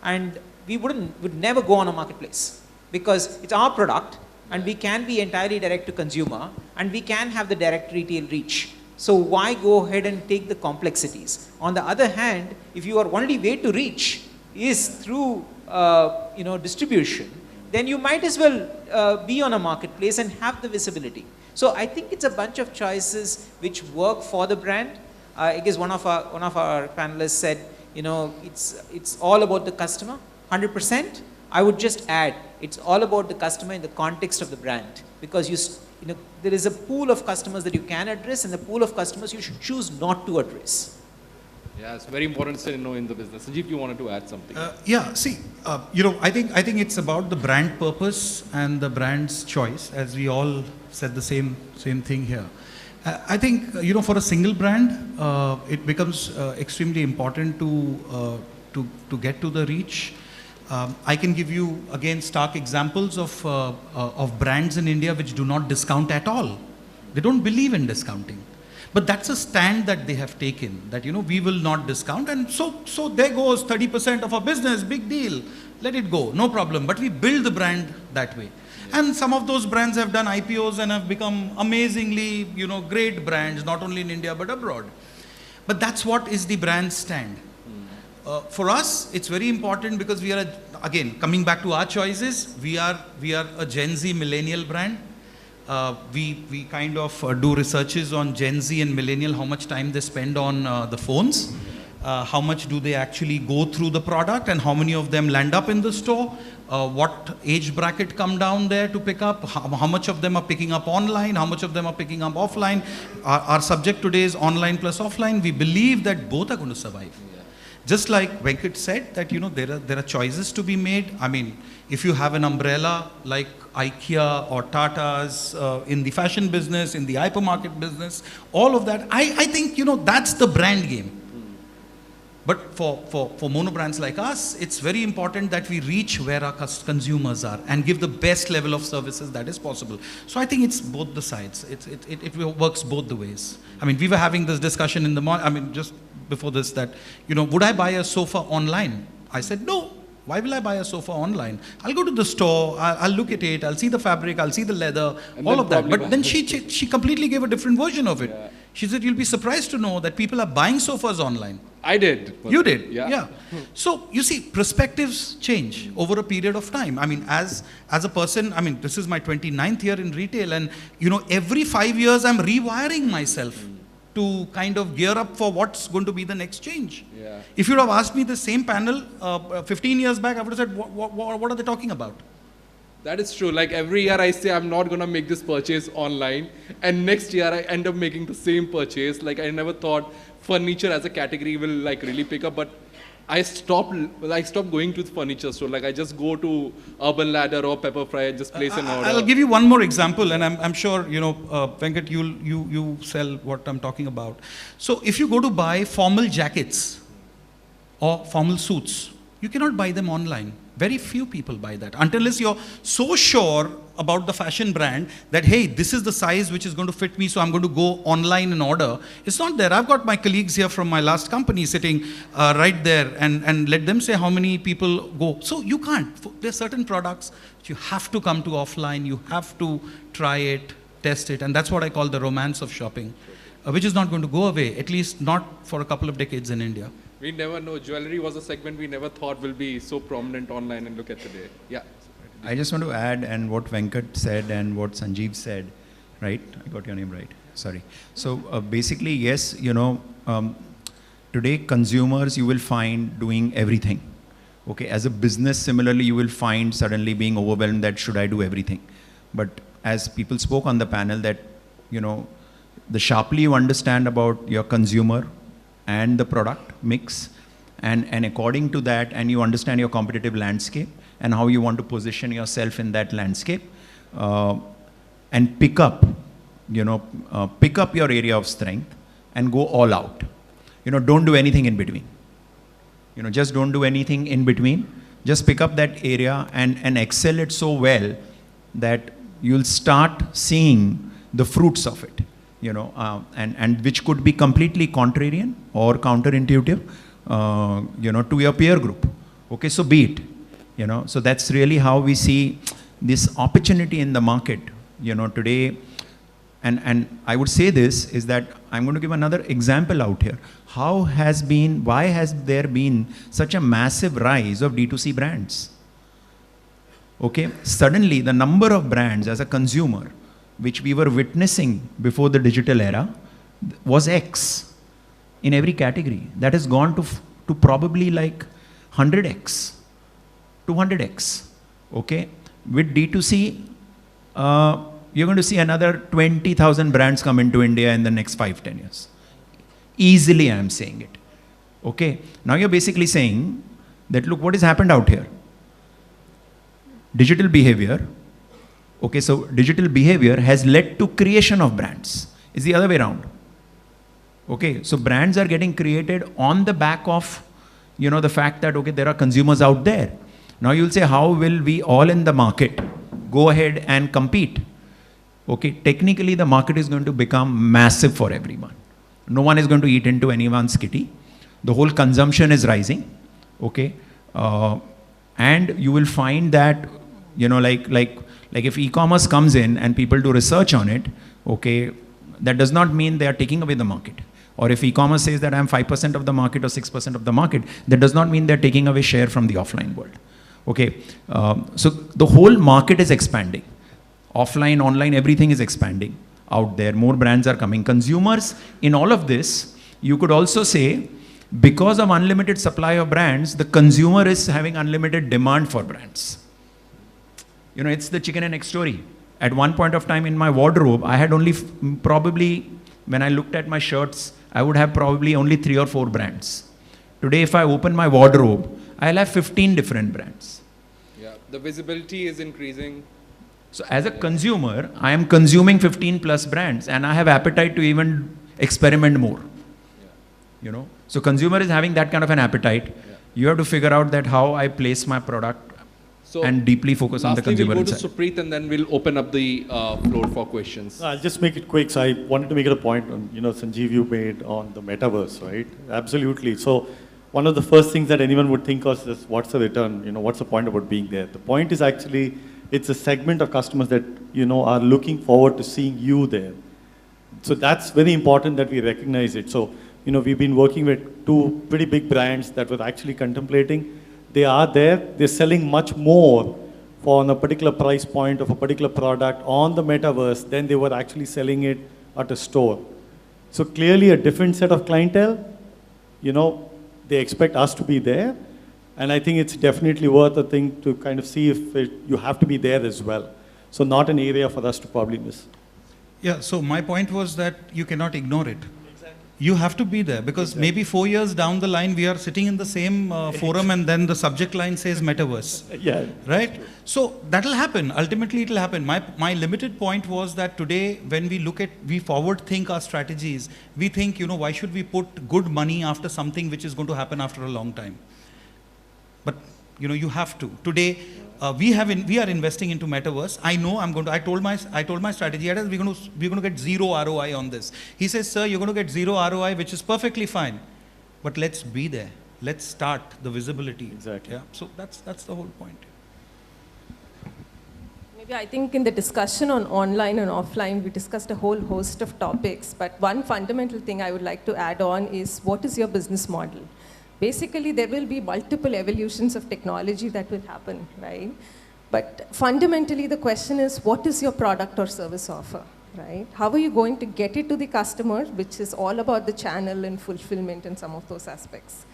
And we would never go on a marketplace because it's our product and we can be entirely direct to consumer and we can have the direct retail reach. So why go ahead and take the complexities? On the other hand, if your only way to reach is through distribution, then you might as well be on a marketplace and have the visibility. So I think it's a bunch of choices which work for the brand. I guess one of our panelists said, it's all about the customer, 100%. I would just add, it's all about the customer in the context of the brand, because there is a pool of customers that you can address and the pool of customers you should choose not to address. Yeah, it's very important to know in the business. Sanjeev, you wanted to add something? I think it's about the brand purpose and the brand's choice, as we all said the same thing here. I think, for a single brand, it becomes extremely important to get to the reach. I can give you, again, stark examples of brands in India which do not discount at all. They don't believe in discounting. But that's a stand that they have taken, that, we will not discount. And so there goes 30% of our business, big deal. Let it go, no problem. But we build the brand that way. Yeah. And some of those brands have done IPOs and have become amazingly, great brands, not only in India, but abroad. But that's what is the brand stand. For us, it's very important because we are, again, coming back to our choices, we are a Gen Z millennial brand. We kind of do researches on Gen Z and millennial, how much time they spend on the phones, how much do they actually go through the product, and how many of them land up in the store, what age bracket come down there to pick up, how much of them are picking up online, how much of them are picking up offline. Our subject today is online plus offline. We believe that both are going to survive. Just like Venkat said, that there are choices to be made. I mean, if you have an umbrella like IKEA or Tata's in the fashion business, in the hypermarket business, all of that, I think that's the brand game. But for mono brands like us, it's very important that we reach where our consumers are and give the best level of services that is possible. So I think it's both the sides. It works both the ways. I mean, we were having this discussion in the morning. I mean, just before this, that would I buy a sofa online? I said no. Why will I buy a sofa online? I'll go to the store, I'll look at it, I'll see the fabric, I'll see the leather, and all of that. But then she completely gave a different version of it. Yeah. She said, you'll be surprised to know that people are buying sofas online. I did. You did? Yeah. So, you see, perspectives change over a period of time. I mean, as a person, I mean, this is my 29th year in retail, and, every 5 years I'm rewiring myself to kind of gear up for what's going to be the next change. Yeah. If you'd have asked me the same panel 15 years back, I would have said, what are they talking about? That is true. Like every year I say I'm not going to make this purchase online, and next year I end up making the same purchase. Like I never thought furniture as a category will like really pick up, but I stopped going to the furniture store. Like I just go to Urban Ladder or Pepperfry and just place an order. I'll give you one more example, and I'm sure Venkat, you sell what I'm talking about. So if you go to buy formal jackets or formal suits, you cannot buy them online. Very few people buy that unless you're so sure about the fashion brand that, hey, this is the size which is going to fit me, so I'm going to go online and order. It's not there. I've got my colleagues here from my last company sitting right there, and let them say how many people go. So you can't. There are certain products which you have to come to offline. You have to try it, test it, and that's what I call the romance of shopping. which is not going to go away, at least not for a couple of decades in India. We never know. Jewelry was a segment we never thought will be so prominent online, and look at today. Yeah. I just want to add, and what Venkat said and what Sanjeev said, right? I got your name right. Sorry. So basically, yes, today consumers you will find doing everything. Okay, as a business, similarly, you will find suddenly being overwhelmed that should I do everything? But as people spoke on the panel that, the sharply you understand about your consumer and the product mix, and according to that, and you understand your competitive landscape and how you want to position yourself in that landscape, and pick up your area of strength and go all out. Don't do anything in between. Just don't do anything in between. Just pick up that area and excel it so well that you'll start seeing the fruits of it. And which could be completely contrarian or counterintuitive, to your peer group. Okay, so be it. So that's really how we see this opportunity in the market, today. And I would say this is that I'm going to give another example out here. Why has there been such a massive rise of D2C brands? Okay, suddenly the number of brands as a consumer, which we were witnessing before the digital era, was X in every category. That has gone to probably like 100X, 200X. Okay, with D2C, you're going to see another 20,000 brands come into India in the next 5-10 years. Easily, I am saying it. Okay, now you're basically saying that look what has happened out here. Digital behavior. Okay, so digital behavior has led to creation of brands. It's the other way around. Okay, so brands are getting created on the back of, the fact that, okay, there are consumers out there. Now you'll say, how will we all in the market go ahead and compete? Okay, technically the market is going to become massive for everyone. No one is going to eat into anyone's kitty. The whole consumption is rising. Okay, and you will find that, like if e-commerce comes in and people do research on it, okay, that does not mean they are taking away the market. Or if e-commerce says that I'm 5% of the market or 6% of the market, that does not mean they're taking away share from the offline world. Okay, so the whole market is expanding. Offline, online, everything is expanding out there. More brands are coming. Consumers, in all of this, you could also say, because of unlimited supply of brands, the consumer is having unlimited demand for brands. It's the chicken and egg story. At one point of time in my wardrobe, I had only probably, when I looked at my shirts, I would have probably only 3 or 4 brands. Today, if I open my wardrobe, I'll have 15 different brands. Yeah, the visibility is increasing. So as a consumer, I am consuming 15 plus brands and I have appetite to even experiment more. Yeah. So consumer is having that kind of an appetite. Yeah. You have to figure out that how I place my product and deeply focus on the consumer. We'll go to Supreet and then we'll open up the floor for questions. I'll just make it quick. So I wanted to make it a point on, Sanjeev, you made on the metaverse, right? Absolutely. So one of the first things that anyone would think of is what's the return? What's the point about being there? The point is actually, it's a segment of customers that, are looking forward to seeing you there. So that's very important that we recognize it. So, we've been working with 2 pretty big brands that were actually contemplating. They are there. They're selling much more for on a particular price point of a particular product on the metaverse than they were actually selling it at a store. So clearly a different set of clientele. They expect us to be there. And I think it's definitely worth a thing to kind of see if you have to be there as well. So not an area for us to probably miss. Yeah, so my point was that you cannot ignore it. Exactly. You have to be there because maybe 4 years down the line, we are sitting in the same forum and then the subject line says metaverse. Yeah. Right? So that'll happen. Ultimately, it'll happen. My limited point was that today, when we forward think our strategies, we think, why should we put good money after something which is going to happen after a long time? But you have to. Today, we are investing into metaverse. I know I told my strategy head, we're going to get 0 ROI on this. He says, sir, you're going to get 0 ROI, which is perfectly fine. But let's be there. Let's start the visibility. Exactly. Yeah. So that's the whole point. Maybe I think in the discussion on online and offline, we discussed a whole host of topics, but one fundamental thing I would like to add on is what is your business model? Basically, there will be multiple evolutions of technology that will happen, right? But fundamentally, the question is, what is your product or service offer, right? How are you going to get it to the customer, which is all about the channel and fulfillment and some of those aspects.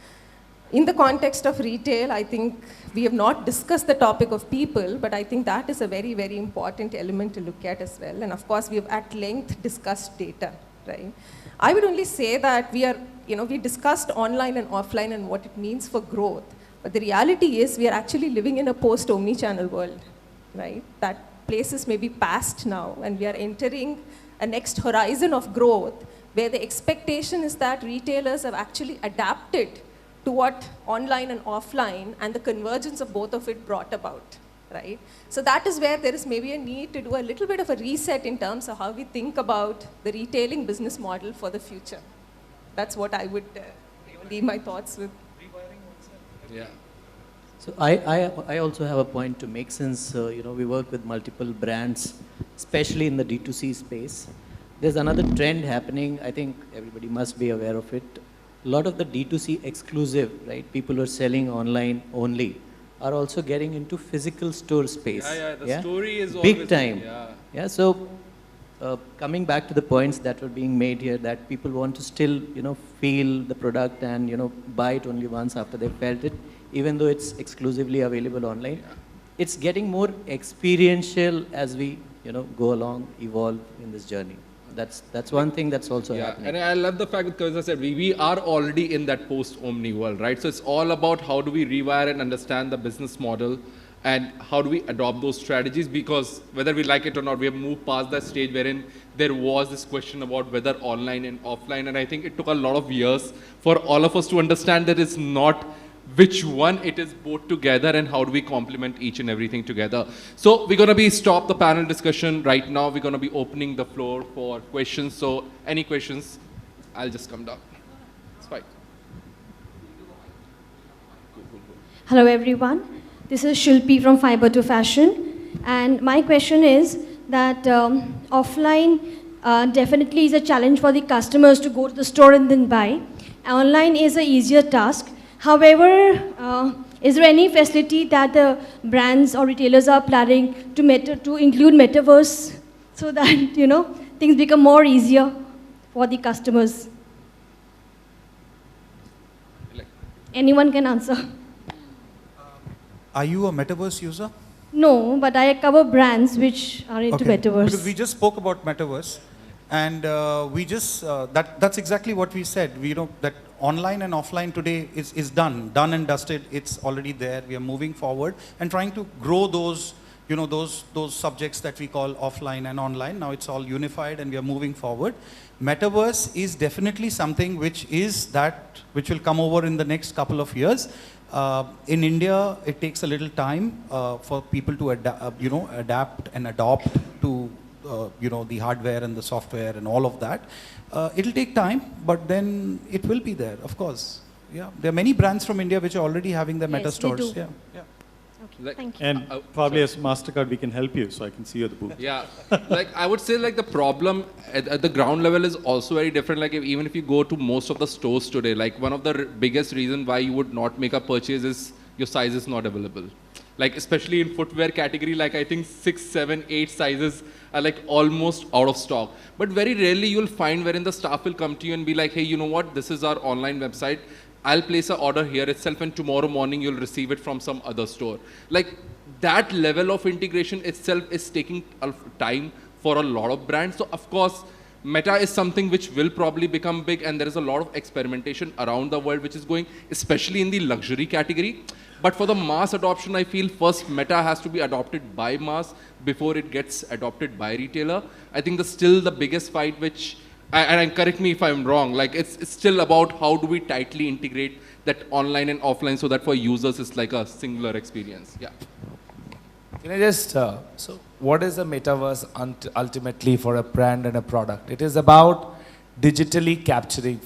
In the context of retail, I think we have not discussed the topic of people, but I think that is a very, very important element to look at as well. And of course, we have at length discussed data, right? I would only say that we discussed online and offline and what it means for growth. But the reality is we are actually living in a post-omnichannel world, right? That places may be past now, and we are entering a next horizon of growth where the expectation is that retailers have actually adapted to what online and offline and the convergence of both of it brought about, right? So that is where there is maybe a need to do a little bit of a reset in terms of how we think about the retailing business model for the future. That's what I would leave my thoughts with. Yeah. So I also have a point to make since we work with multiple brands, especially in the D2C space. There's another trend happening. I think everybody must be aware of it. A lot of the D2C exclusive, right? People who are selling online only are also getting into physical store space. The story is big always time. Yeah. So coming back to the points that were being made here, that people want to still, feel the product and buy it only once after they've felt it, even though it's exclusively available online. Yeah. It's getting more experiential as we, go along, evolve in this journey. That's one thing that's also happening. And I love the fact that Kavitha said we are already in that post-omni world, right? So it's all about how do we rewire and understand the business model and how do we adopt those strategies, because whether we like it or not, we have moved past that stage wherein there was this question about whether online and offline, and I think it took a lot of years for all of us to understand that it's not which one, it is both together and how do we complement each and everything together. So we're going to stop the panel discussion right now. We're going to be opening the floor for questions. So any questions, I'll just come down. It's fine. Hello everyone. This is Shilpi from Fiber to Fashion. And my question is that offline definitely is a challenge for the customers to go to the store and then buy. Online is an easier task. However, is there any facility that the brands or retailers are planning to include metaverse so that, things become more easier for the customers? Anyone can answer. Are you a metaverse user? No, but I cover brands which are into metaverse. Because we just spoke about metaverse, and that's exactly what we said. We know that online and offline today is done and dusted. It's already there. We are moving forward and trying to grow those, those subjects that we call offline and online. Now it's all unified and we are moving forward. Metaverse is definitely something which will come over in the next couple of years. In India, it takes a little time for people to adapt and adopt to the hardware and the software and all of that. It'll take time, but then it will be there, of course. Yeah, there are many brands from India which are already having their meta stores. Yeah. Okay, thank you. And probably as Mastercard, we can help you, so I can see you at the booth. Yeah, I would say the problem at the ground level is also very different. Even if you go to most of the stores today, one of the biggest reasons why you would not make a purchase is your size is not available. Especially in footwear category, I think 6, 7, 8 sizes are almost out of stock. But very rarely you'll find wherein the staff will come to you and be like, hey, you know what, this is our online website. I'll place an order here itself and tomorrow morning you'll receive it from some other store. That level of integration itself is taking time for a lot of brands. So of course, Meta is something which will probably become big, and there is a lot of experimentation around the world which is going, especially in the luxury category. But for the mass adoption, I feel first Meta has to be adopted by mass before it gets adopted by retailer. I think still the biggest fight which, and correct me if I'm wrong, it's still about how do we tightly integrate that online and offline so that for users it's a singular experience. Yeah. Can I just, so what is a metaverse ultimately for a brand and a product? It is about digitally capturing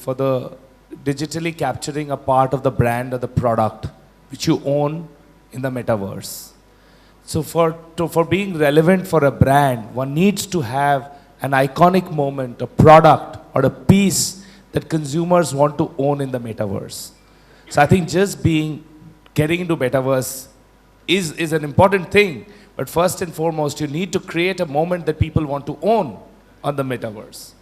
a part of the brand or the product which you own in the metaverse. So for being relevant for a brand, one needs to have an iconic moment, a product or a piece that consumers want to own in the metaverse. So I think just getting into metaverse is an important thing, but first and foremost, you need to create a moment that people want to own on the metaverse.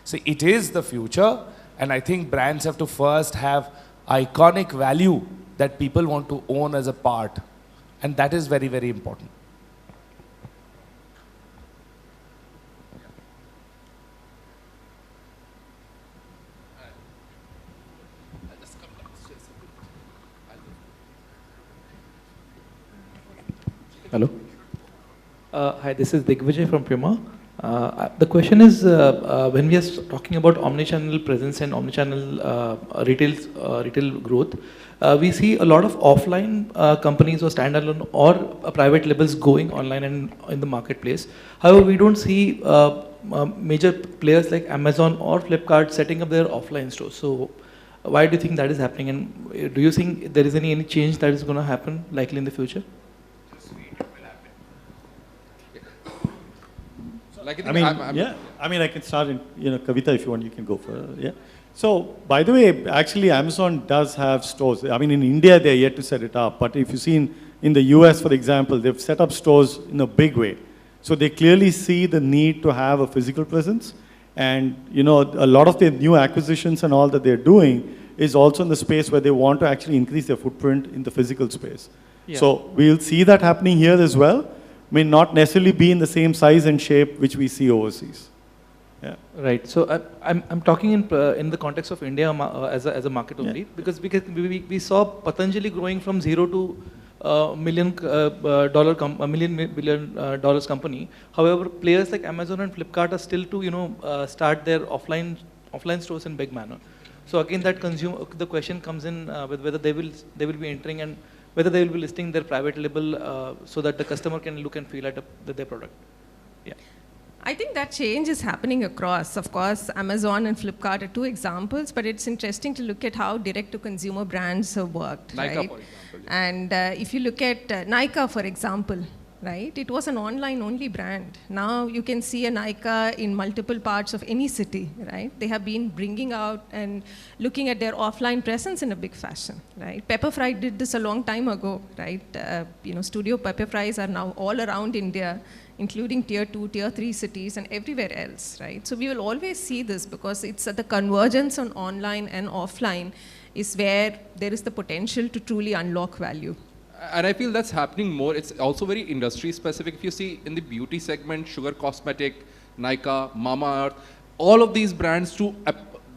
So it is the future, and I think brands have to first have iconic value that people want to own as a part. And that is very, very important. Hello. Hi, this is Digvijay from Puma. The question is, when we are talking about omnichannel presence and omnichannel retail growth, we see a lot of offline companies or standalone or private labels going online and in the marketplace. However, we don't see major players like Amazon or Flipkart setting up their offline stores. So why do you think that is happening? And do you think there is any change that is going to happen likely in the future? I can start in, Kavitha, if you want, you can go for, yeah. So, by the way, actually Amazon does have stores. I mean, in India, they're yet to set it up. But if you see in the US, for example, they've set up stores in a big way. So they clearly see the need to have a physical presence. And, a lot of their new acquisitions and all that they're doing is also in the space where they want to actually increase their footprint in the physical space. Yeah. So we'll see that happening here as well. May not necessarily be in the same size and shape which we see overseas. Yeah. Right. So I'm talking in the context of India as a market only, yeah. because we saw Patanjali growing from zero to $1 billion dollars company. However, players like Amazon and Flipkart are still to start their offline stores in big manner. So again, the question comes in with whether they will be entering and whether they will be listing their private label so that the customer can look and feel at their product. Yeah. I think that change is happening across. Of course, Amazon and Flipkart are two examples, but it's interesting to look at how direct-to-consumer brands have worked. Nykaa, right? for example. Yeah. And if you look at Nykaa, for example, right? It was an online-only brand. Now you can see a Nykaa in multiple parts of any city, right? They have been bringing out and looking at their offline presence in a big fashion, right? Pepperfry did this a long time ago, right? Studio Pepperfries are now all around India, including tier 2, tier 3 cities and everywhere else, right? So we will always see this because it's at the convergence on online and offline is where there is the potential to truly unlock value. And I feel that's happening more. It's also very industry specific. If you see in the beauty segment, Sugar Cosmetic, Nykaa, Mamaearth, all of these brands to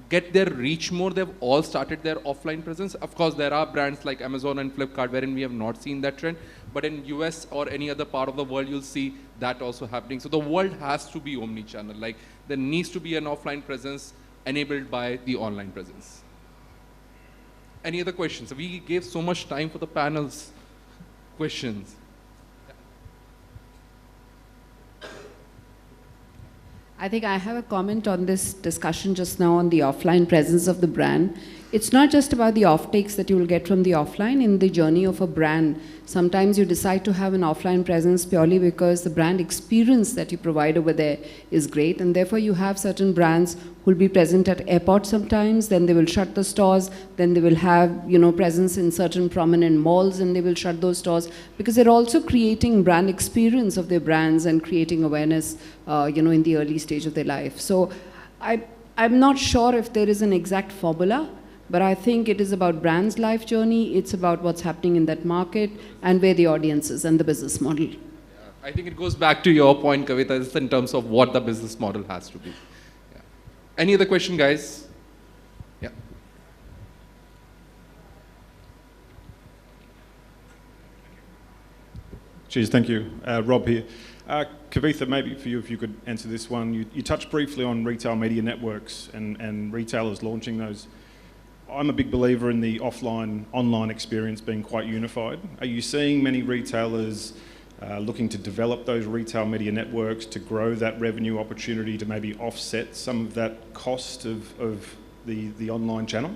get their reach more, they've all started their offline presence. Of course, there are brands like Amazon and Flipkart wherein we have not seen that trend. But in US or any other part of the world, you'll see that also happening. So the world has to be omnichannel. Like there needs to be an offline presence enabled by the online presence. Any other questions? We gave so much time for the panels. Questions? I think I have a comment on this discussion just now on the offline presence of the brand. It's not just about the offtakes that you will get from the offline in the journey of a brand. Sometimes you decide to have an offline presence purely because the brand experience that you provide over there is great, and therefore you have certain brands who will be present at airports sometimes, then they will shut the stores, then they will have presence in certain prominent malls and they will shut those stores because they're also creating brand experience of their brands and creating awareness in the early stage of their life. So I'm not sure if there is an exact formula, but I think it is about brand's life journey, it's about what's happening in that market and where the audience is and the business model. Yeah, I think it goes back to your point, Kavitha, is in terms of what the business model has to be. Yeah. Any other question, guys? Yeah. Cheers, thank you. Rob here. Kavitha, maybe for you, if you could answer this one. You touched briefly on retail media networks and retailers launching those. I'm a big believer in the offline-online experience being quite unified. Are you seeing many retailers looking to develop those retail media networks to grow that revenue opportunity to maybe offset some of that cost of the online channel?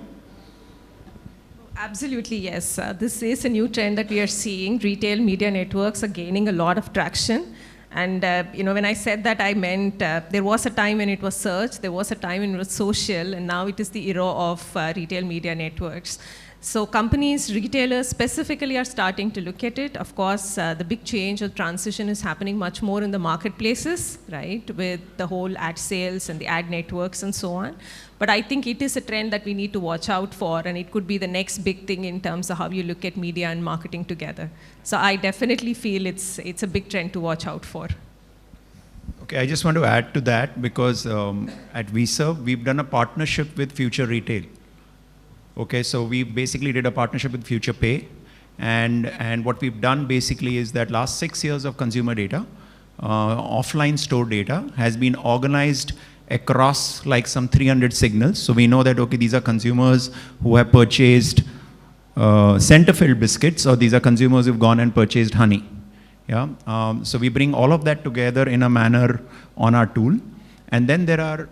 Absolutely, yes. This is a new trend that we are seeing. Retail media networks are gaining a lot of traction. And when I said that, I meant there was a time when it was search, there was a time when it was social, and now it is the era of retail media networks. So companies, retailers specifically are starting to look at it. Of course, the big change or transition is happening much more in the marketplaces, right, with the whole ad sales and the ad networks and so on. But I think it is a trend that we need to watch out for, and it could be the next big thing in terms of how you look at media and marketing together. So I definitely feel it's a big trend to watch out for. Okay, I just want to add to that because at VServe, we've done a partnership with Future Retail. Okay, so we basically did a partnership with Future Pay, and what we've done basically is that last 6 years of consumer data, offline store data has been organized across like some 300 signals. So we know that, okay, these are consumers who have purchased center-filled biscuits, or these are consumers who've gone and purchased honey. Yeah, so we bring all of that together in a manner on our tool. And then there are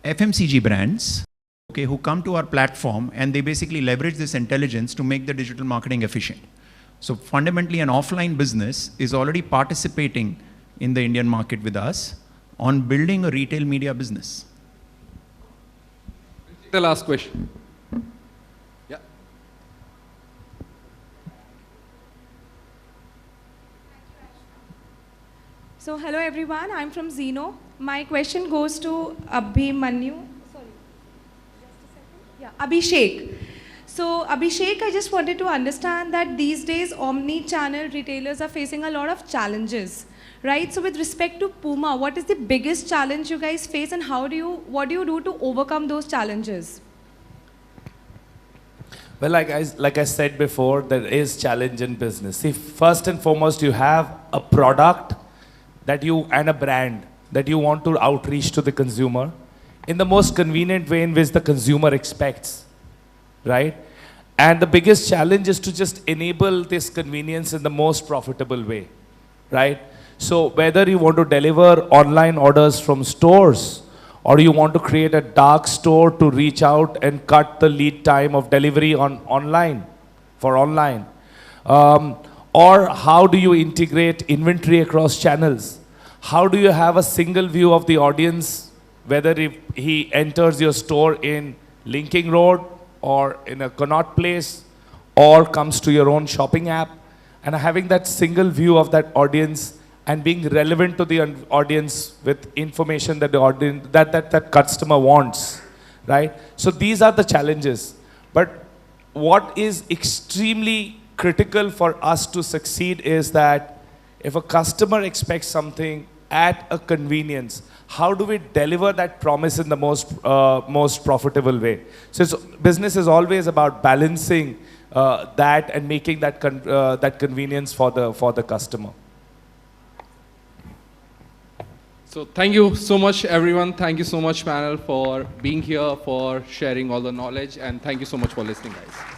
FMCG brands, okay, who come to our platform and they basically leverage this intelligence to make the digital marketing efficient. So fundamentally, an offline business is already participating in the Indian market with us on building a retail media business. The last question. Yeah. So hello everyone, I'm from Xeno. My question goes to Abhimanyu. Abhishek. So Abhishek, I just wanted to understand that these days omni-channel retailers are facing a lot of challenges, right? So with respect to Puma, what is the biggest challenge you guys face, and what do you do to overcome those challenges? Well, like I said before, there is challenge in business. See, first and foremost, you have a product and a brand that you want to outreach to the consumer in the most convenient way in which the consumer expects, right? And the biggest challenge is to just enable this convenience in the most profitable way, right? So whether you want to deliver online orders from stores, or you want to create a dark store to reach out and cut the lead time of delivery online, or how do you integrate inventory across channels? How do you have a single view of the audience, whether if he enters your store in Linking Road or in a Connaught Place or comes to your own shopping app, and having that single view of that audience and being relevant to the audience with information that the audience, that customer wants, right? So these are the challenges. But what is extremely critical for us to succeed is that if a customer expects something at a convenience, how do we deliver that promise in the most profitable way? So business is always about balancing that and making that that convenience for the customer. So thank you so much, everyone. Thank you so much, panel, for being here, for sharing all the knowledge, and thank you so much for listening, guys.